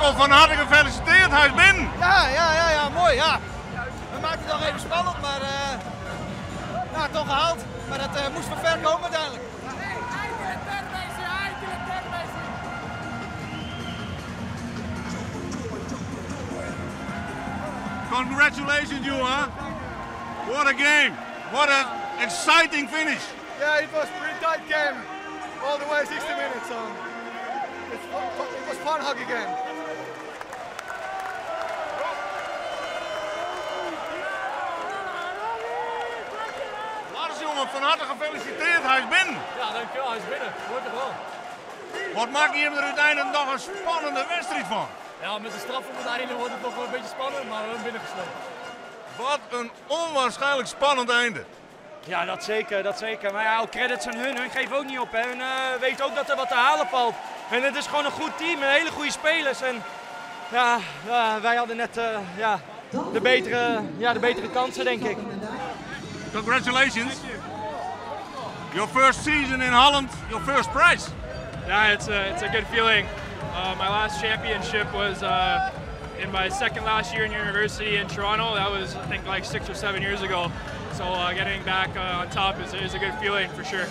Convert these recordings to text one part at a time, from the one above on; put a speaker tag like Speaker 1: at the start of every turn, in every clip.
Speaker 1: Marco, van harte gefeliciteerd, hij is binnen.
Speaker 2: Ja, mooi, ja. We maakten het nog even spannend, maar toch gehaald. Maar dat moest van ver komen uiteindelijk.
Speaker 1: Congratulations, Johan. What a game. What an exciting finish.
Speaker 3: Yeah, it was a pretty tight game. All the way 60 minutes. So it was fun hockey game.
Speaker 1: Lars, jongen, van harte gefeliciteerd. Hij is binnen.
Speaker 4: Ja, dankjewel. Hij is binnen. Wordt er wel.
Speaker 1: Wat maak je hem er uiteindelijk nog een spannende wedstrijd van?
Speaker 4: Ja, met de straf op het einde wordt het nog wel een beetje spannend, maar we hebben binnengesloten.
Speaker 1: Wat een onwaarschijnlijk spannend einde.
Speaker 5: Ja, dat zeker. Maar ja, ook credits aan hun. Hun geven ook niet op. Hè. Hun weten ook dat er wat te halen valt. En het is gewoon een goed team, een hele goede spelers. En ja, wij hadden net de betere kansen, denk ik.
Speaker 1: Congratulations. Your first season in Holland, your first prize.
Speaker 6: Yeah, it's a good feeling. My last championship was in my second last year in university in Toronto. That was, I think, like 6 or 7 years ago. So getting back on top is a good feeling for sure.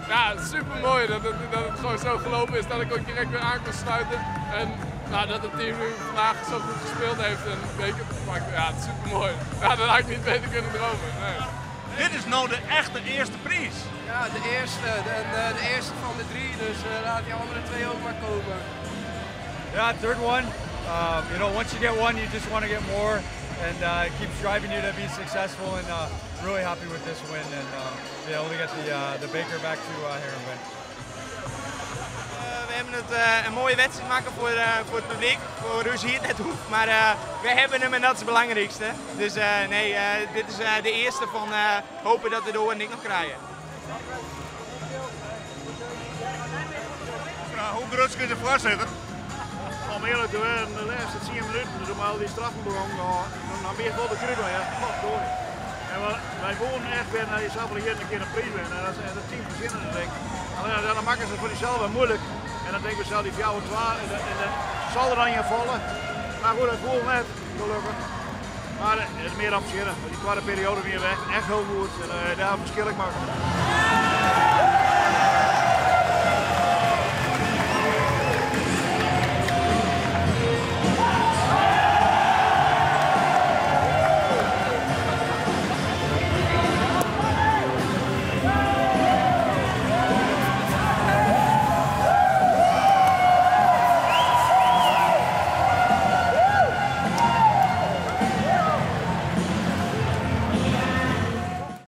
Speaker 3: Ja, super mooi dat het gewoon zo gelopen is dat ik ook direct weer aan kon sluiten. En dat het team nu vandaag zo goed gespeeld heeft en een beker te pakken. Ja, het is super mooi. Ja, dat had ik niet beter kunnen dromen. Nee.
Speaker 1: Dit is nou de echte eerste prijs.
Speaker 7: Ja, de eerste van de 3, dus laat die andere 2 ook maar komen.
Speaker 8: Yeah, third one. You know, once you get one, you just want to get more, and it keeps driving you to be successful. And really happy with this win, and be able to get the beker back to Heerenveen.
Speaker 5: We hebben het een mooie wedstrijd maken voor het publiek, voor Ruzie hier net hoeft. Maar we hebben hem en dat is het belangrijkste. Dus dit is de eerste van hopen dat we door en ik nog krijgen.
Speaker 1: Nou, hoe groot kun je ervoor voorzitten?
Speaker 9: Om eerlijk te zijn, de laatste 10 minuten, toen we al die straffen begonnen, dan ben je wel de kribben, ja. Door. En wij wonen echt weer naar die sabbelen hier een keer een prijs winnen. En dat is het team verzinnen, denk ik. Alleen dan maken ze het voor zichzelf wel moeilijk. En dan denken we zelf die 4 12 en zal er dan in vallen. Maar goed, dat voelt net, gelukkig. Maar het is meer opscheren. Die tweede periode weer weg, echt heel goed. En daar verschil ik maar.